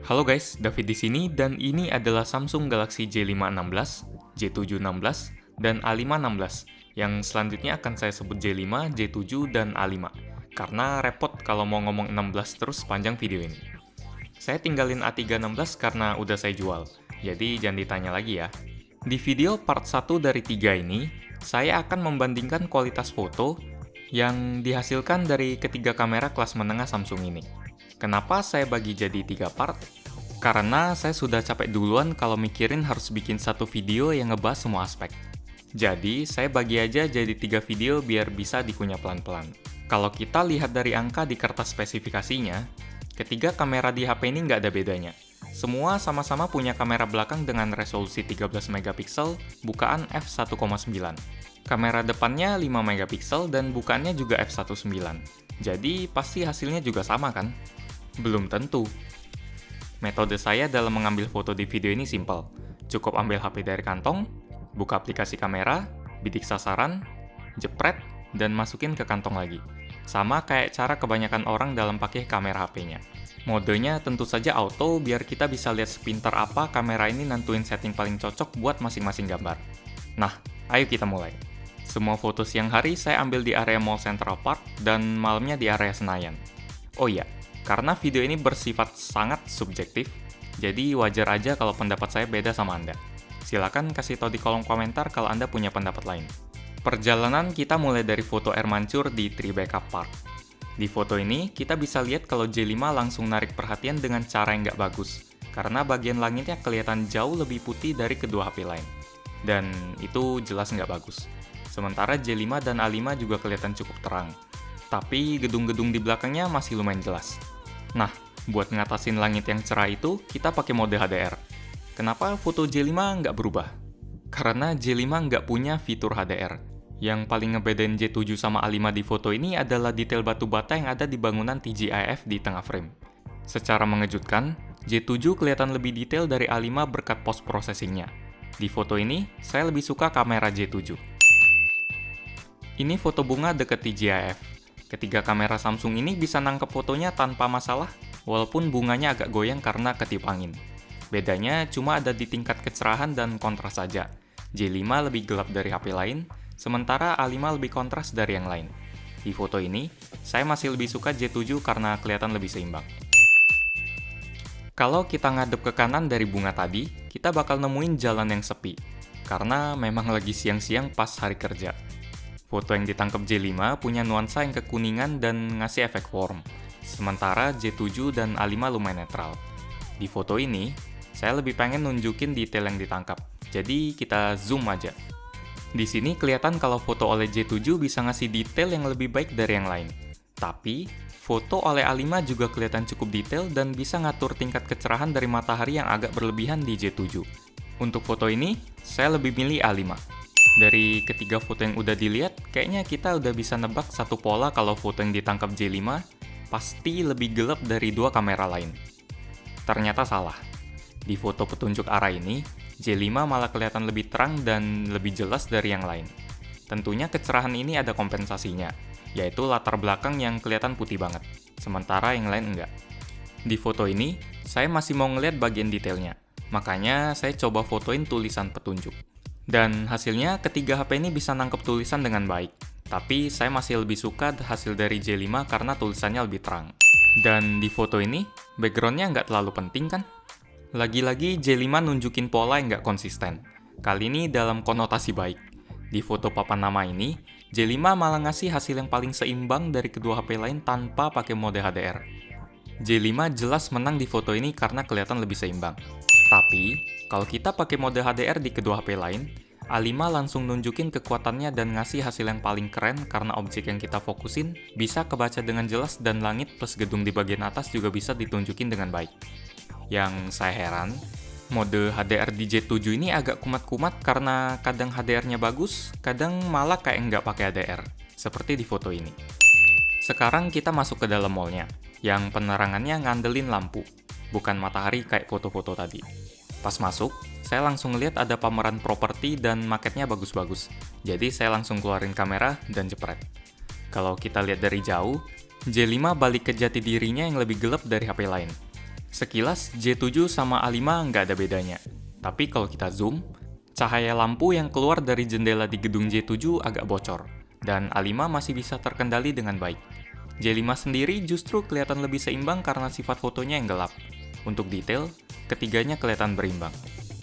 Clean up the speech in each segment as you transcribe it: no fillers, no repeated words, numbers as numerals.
Halo guys, David di sini dan ini adalah Samsung Galaxy J5 16, J7 16, dan A5 16. Yang selanjutnya akan saya sebut J5, J7, dan A5. Karena repot kalau mau ngomong 16 terus panjang video ini. Saya tinggalin A3 16 karena udah saya jual, jadi jangan ditanya lagi ya. Di video part 1 dari 3 ini, saya akan membandingkan kualitas foto yang dihasilkan dari ketiga kamera kelas menengah Samsung ini. Kenapa saya bagi jadi 3 part? Karena saya sudah capek duluan kalau mikirin harus bikin satu video yang ngebahas semua aspek. Jadi, saya bagi aja jadi 3 video biar bisa dikunyah pelan-pelan. Kalau kita lihat dari angka di kertas spesifikasinya, ketiga kamera di HP ini nggak ada bedanya. Semua sama-sama punya kamera belakang dengan resolusi 13 megapiksel, bukaan f1.9. Kamera depannya 5 megapiksel dan bukaannya juga f1.9. Jadi, pasti hasilnya juga sama kan? Belum tentu. Metode saya dalam mengambil foto di video ini simpel. Cukup ambil HP dari kantong, buka aplikasi kamera, bidik sasaran, jepret, dan masukin ke kantong lagi. Sama kayak cara kebanyakan orang dalam pakai kamera HP-nya. Modenya tentu saja auto biar kita bisa lihat sepintar apa kamera ini nentuin setting paling cocok buat masing-masing gambar. Nah, ayo kita mulai. Semua foto siang hari saya ambil di area Mall Central Park dan malamnya di area Senayan. Oh iya, karena video ini bersifat sangat subjektif, jadi wajar aja kalau pendapat saya beda sama Anda. Silakan kasih tahu di kolom komentar kalau Anda punya pendapat lain. Perjalanan kita mulai dari foto air mancur di Tribeca Park. Di foto ini, kita bisa lihat kalau J5 langsung narik perhatian dengan cara yang nggak bagus, karena bagian langitnya kelihatan jauh lebih putih dari kedua HP lain. Dan itu jelas nggak bagus. Sementara J5 dan A5 juga kelihatan cukup terang. Tapi gedung-gedung di belakangnya masih lumayan jelas. Nah, buat ngatasin langit yang cerah itu, kita pakai mode HDR. Kenapa foto J5 nggak berubah? Karena J5 nggak punya fitur HDR. Yang paling ngebedain J7 sama A5 di foto ini adalah detail batu bata yang ada di bangunan TGIF di tengah frame. Secara mengejutkan, J7 kelihatan lebih detail dari A5 berkat post-processingnya. Di foto ini, saya lebih suka kamera J7. Ini foto bunga deket TGIF. Ketiga kamera Samsung ini bisa nangkep fotonya tanpa masalah, walaupun bunganya agak goyang karena ketiup angin. Bedanya cuma ada di tingkat kecerahan dan kontras saja. J5 lebih gelap dari HP lain, sementara A5 lebih kontras dari yang lain. Di foto ini, saya masih lebih suka J7 karena kelihatan lebih seimbang. Kalau kita ngadep ke kanan dari bunga tadi, kita bakal nemuin jalan yang sepi, karena memang lagi siang-siang pas hari kerja. Foto yang ditangkap J5 punya nuansa yang kekuningan dan ngasih efek warm, sementara J7 dan A5 lumayan netral. Di foto ini, saya lebih pengen nunjukin detail yang ditangkap, jadi kita zoom aja. Di sini kelihatan kalau foto oleh J7 bisa ngasih detail yang lebih baik dari yang lain. Tapi, foto oleh A5 juga kelihatan cukup detail dan bisa ngatur tingkat kecerahan dari matahari yang agak berlebihan di J7. Untuk foto ini, saya lebih milih A5. Dari ketiga foto yang udah dilihat, kayaknya kita udah bisa nebak satu pola kalau foto yang ditangkap J5 pasti lebih gelap dari dua kamera lain. Ternyata salah. Di foto petunjuk arah ini, J5 malah kelihatan lebih terang dan lebih jelas dari yang lain. Tentunya kecerahan ini ada kompensasinya, yaitu latar belakang yang kelihatan putih banget, sementara yang lain enggak. Di foto ini, saya masih mau ngeliat bagian detailnya, makanya saya coba fotoin tulisan petunjuk. Dan hasilnya, ketiga HP ini bisa nangkep tulisan dengan baik. Tapi saya masih lebih suka hasil dari J5 karena tulisannya lebih terang. Dan di foto ini, backgroundnya nggak terlalu penting kan? Lagi-lagi J5 nunjukin pola yang nggak konsisten. Kali ini dalam konotasi baik. Di foto papan nama ini, J5 malah ngasih hasil yang paling seimbang dari kedua HP lain tanpa pakai mode HDR. J5 jelas menang di foto ini karena kelihatan lebih seimbang. Tapi, kalau kita pakai mode HDR di kedua HP lain, A5 langsung nunjukin kekuatannya dan ngasih hasil yang paling keren karena objek yang kita fokusin bisa kebaca dengan jelas dan langit plus gedung di bagian atas juga bisa ditunjukin dengan baik. Yang saya heran, mode HDR di J7 ini agak kumat-kumat karena kadang HDR-nya bagus, kadang malah kayak nggak pakai HDR, seperti di foto ini. Sekarang kita masuk ke dalam mallnya, yang penerangannya ngandelin lampu, bukan matahari kayak foto-foto tadi. Pas masuk, saya langsung lihat ada pameran properti dan marketnya bagus-bagus. Jadi saya langsung keluarin kamera dan jepret. Kalau kita lihat dari jauh, J5 balik ke jati dirinya yang lebih gelap dari HP lain. Sekilas J7 sama A5 nggak ada bedanya. Tapi kalau kita zoom, cahaya lampu yang keluar dari jendela di gedung J7 agak bocor, dan A5 masih bisa terkendali dengan baik. J5 sendiri justru kelihatan lebih seimbang karena sifat fotonya yang gelap. Untuk detail, ketiganya kelihatan berimbang.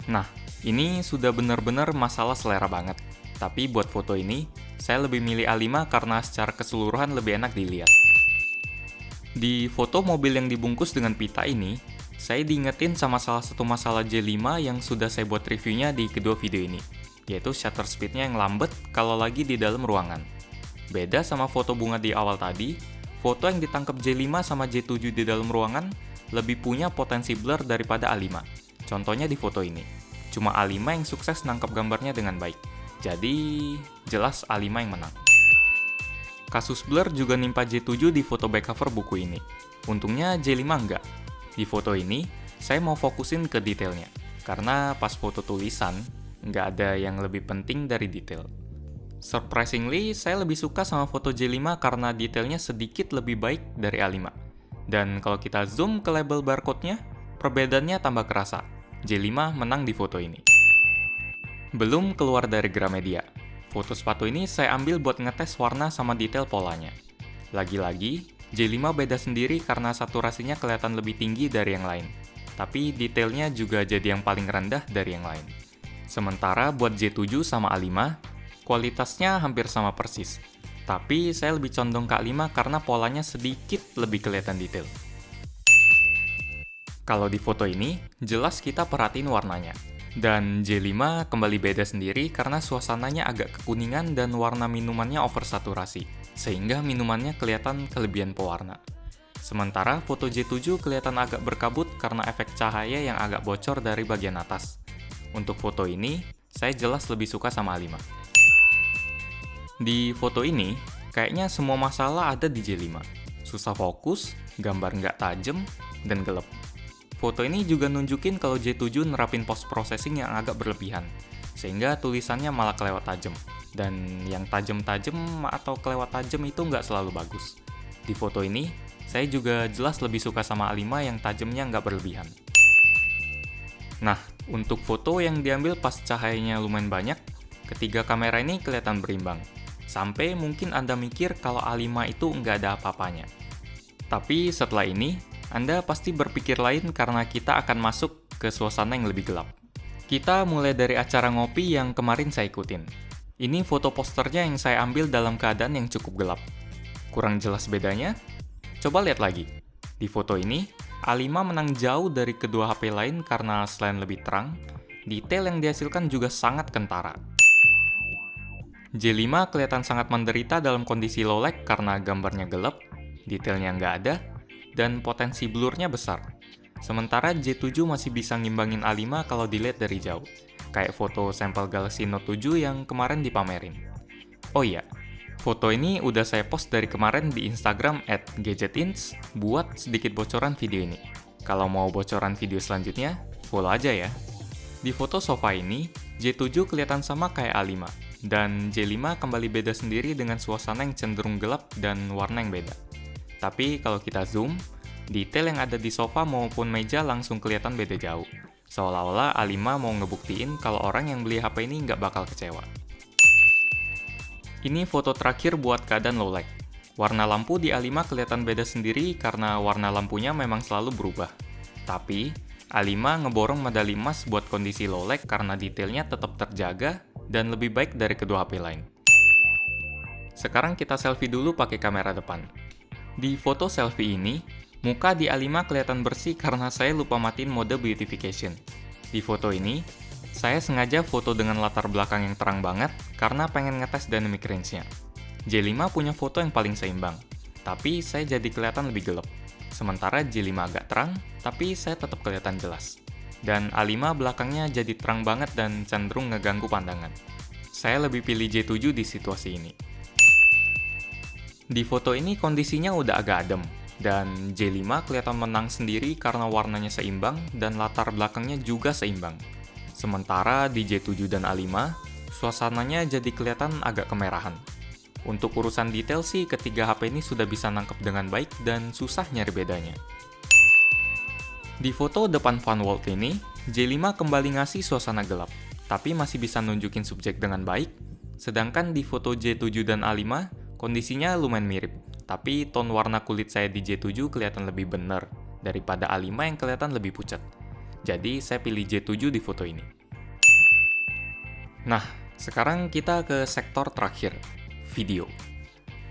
Nah, ini sudah benar-benar masalah selera banget. Tapi buat foto ini, saya lebih milih A5 karena secara keseluruhan lebih enak dilihat. Di foto mobil yang dibungkus dengan pita ini, saya diingetin sama salah satu masalah J5 yang sudah saya buat reviewnya di kedua video ini, yaitu shutter speed-nya yang lambat kalau lagi di dalam ruangan. Beda sama foto bunga di awal tadi, foto yang ditangkap J5 sama J7 di dalam ruangan lebih punya potensi blur daripada A5. Contohnya di foto ini, cuma A5 yang sukses nangkap gambarnya dengan baik. Jadi, jelas A5 yang menang. Kasus blur juga nimpa J7 di foto back cover buku ini. Untungnya J5 enggak. Di foto ini, saya mau fokusin ke detailnya. Karena pas foto tulisan, nggak ada yang lebih penting dari detail. Surprisingly, saya lebih suka sama foto J5 karena detailnya sedikit lebih baik dari A5. Dan kalau kita zoom ke label barcode-nya, perbedaannya tambah kerasa. J5 menang di foto ini. Belum keluar dari Gramedia. Foto sepatu ini saya ambil buat ngetes warna sama detail polanya. Lagi-lagi, J5 beda sendiri karena saturasinya kelihatan lebih tinggi dari yang lain. Tapi detailnya juga jadi yang paling rendah dari yang lain. Sementara buat J7 sama A5, kualitasnya hampir sama persis. Tapi saya lebih condong ke A5 karena polanya sedikit lebih kelihatan detail. Kalau di foto ini, jelas kita perhatiin warnanya. Dan J5 kembali beda sendiri karena suasananya agak kekuningan dan warna minumannya oversaturasi, sehingga minumannya kelihatan kelebihan pewarna. Sementara foto J7 kelihatan agak berkabut karena efek cahaya yang agak bocor dari bagian atas. Untuk foto ini, saya jelas lebih suka sama A5. Di foto ini, kayaknya semua masalah ada di J5. Susah fokus, gambar nggak tajam, dan gelap. Foto ini juga nunjukin kalau J7 nerapin post-processing yang agak berlebihan, sehingga tulisannya malah kelewat tajam. Dan yang tajam-tajam atau kelewat tajam itu nggak selalu bagus. Di foto ini, saya juga jelas lebih suka sama A5 yang tajamnya nggak berlebihan. Nah, untuk foto yang diambil pas cahayanya lumayan banyak, ketiga kamera ini kelihatan berimbang. Sampai mungkin Anda mikir kalau A5 itu nggak ada apa-apanya. Tapi setelah ini, Anda pasti berpikir lain karena kita akan masuk ke suasana yang lebih gelap. Kita mulai dari acara ngopi yang kemarin saya ikutin. Ini foto posternya yang saya ambil dalam keadaan yang cukup gelap. Kurang jelas bedanya? Coba lihat lagi. Di foto ini, A5 menang jauh dari kedua HP lain karena selain lebih terang, detail yang dihasilkan juga sangat kentara. J5 kelihatan sangat menderita dalam kondisi low light karena gambarnya gelap, detailnya nggak ada, dan potensi blurnya besar. Sementara J7 masih bisa ngimbangin A5 kalau dilihat dari jauh, kayak foto sampel Galaxy Note 7 yang kemarin dipamerin. Oh iya, foto ini udah saya post dari kemarin di Instagram @gadgetinch buat sedikit bocoran video ini. Kalau mau bocoran video selanjutnya, follow aja ya. Di foto sofa ini, J7 kelihatan sama kayak A5, dan J5 kembali beda sendiri dengan suasana yang cenderung gelap dan warna yang beda. Tapi kalau kita zoom, detail yang ada di sofa maupun meja langsung kelihatan beda jauh. Seolah-olah A5 mau ngebuktiin kalau orang yang beli HP ini nggak bakal kecewa. Ini foto terakhir buat keadaan low light. Warna lampu di A5 kelihatan beda sendiri karena warna lampunya memang selalu berubah. Tapi, A5 ngeborong medali emas buat kondisi low light karena detailnya tetap terjaga dan lebih baik dari kedua HP lain. Sekarang kita selfie dulu pakai kamera depan. Di foto selfie ini, muka di A5 kelihatan bersih karena saya lupa matiin mode beautification. Di foto ini, saya sengaja foto dengan latar belakang yang terang banget karena pengen ngetes dynamic range-nya. J5 punya foto yang paling seimbang, tapi saya jadi kelihatan lebih gelap. Sementara J5 agak terang, tapi saya tetap kelihatan jelas. Dan A5 belakangnya jadi terang banget dan cenderung ngeganggu pandangan. Saya lebih pilih J7 di situasi ini. Di foto ini kondisinya udah agak adem, dan J5 kelihatan menang sendiri karena warnanya seimbang dan latar belakangnya juga seimbang. Sementara di J7 dan A5, suasananya jadi kelihatan agak kemerahan. Untuk urusan detail sih, ketiga HP ini sudah bisa nangkep dengan baik dan susah nyari bedanya. Di foto depan Van Walt ini, J5 kembali ngasih suasana gelap, tapi masih bisa nunjukin subjek dengan baik, sedangkan di foto J7 dan A5, kondisinya lumayan mirip, tapi tone warna kulit saya di J7 kelihatan lebih bener daripada A5 yang kelihatan lebih pucat. Jadi saya pilih J7 di foto ini. Nah, sekarang kita ke sektor terakhir, video.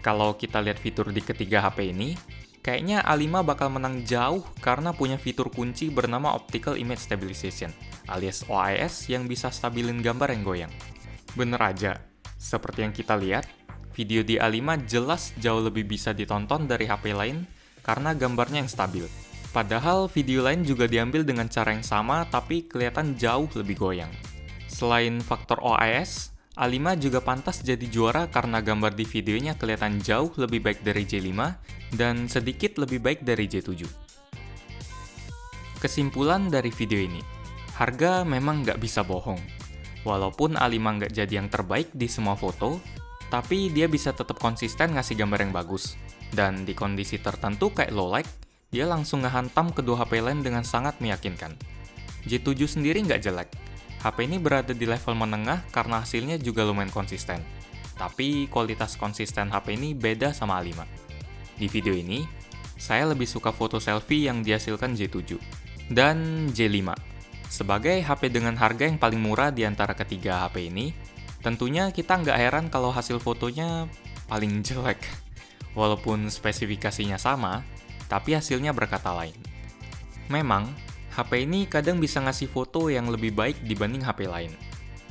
Kalau kita lihat fitur di ketiga HP ini, kayaknya A5 bakal menang jauh karena punya fitur kunci bernama Optical Image Stabilization, alias OIS yang bisa stabilin gambar yang goyang. Bener aja, seperti yang kita lihat, video di A5 jelas jauh lebih bisa ditonton dari HP lain karena gambarnya yang stabil. Padahal video lain juga diambil dengan cara yang sama tapi kelihatan jauh lebih goyang. Selain faktor OIS, A5 juga pantas jadi juara karena gambar di videonya kelihatan jauh lebih baik dari J5 dan sedikit lebih baik dari J7. Kesimpulan dari video ini, harga memang nggak bisa bohong. Walaupun A5 nggak jadi yang terbaik di semua foto, tapi dia bisa tetap konsisten ngasih gambar yang bagus. Dan di kondisi tertentu kayak low light, dia langsung ngehantam kedua HP lain dengan sangat meyakinkan. J7 sendiri nggak jelek. HP ini berada di level menengah karena hasilnya juga lumayan konsisten. Tapi kualitas konsisten HP ini beda sama A5. Di video ini, saya lebih suka foto selfie yang dihasilkan J7 dan J5. Sebagai HP dengan harga yang paling murah di antara ketiga HP ini, tentunya kita nggak heran kalau hasil fotonya paling jelek. Walaupun spesifikasinya sama, tapi hasilnya berkata lain. Memang, HP ini kadang bisa ngasih foto yang lebih baik dibanding HP lain.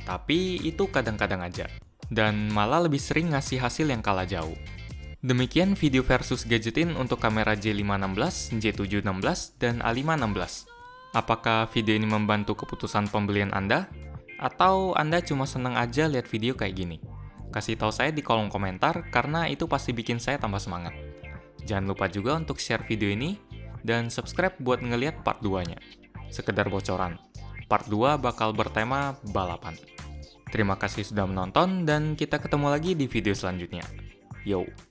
Tapi itu kadang-kadang aja. Dan malah lebih sering ngasih hasil yang kalah jauh. Demikian video versus gadgetin untuk kamera J516, J716, dan A516. Apakah video ini membantu keputusan pembelian Anda? Atau Anda cuma seneng aja lihat video kayak gini? Kasih tahu saya di kolom komentar karena itu pasti bikin saya tambah semangat. Jangan lupa juga untuk share video ini dan subscribe buat ngeliat part 2-nya. Sekedar bocoran, part 2 bakal bertema balapan. Terima kasih sudah menonton dan kita ketemu lagi di video selanjutnya. Yo!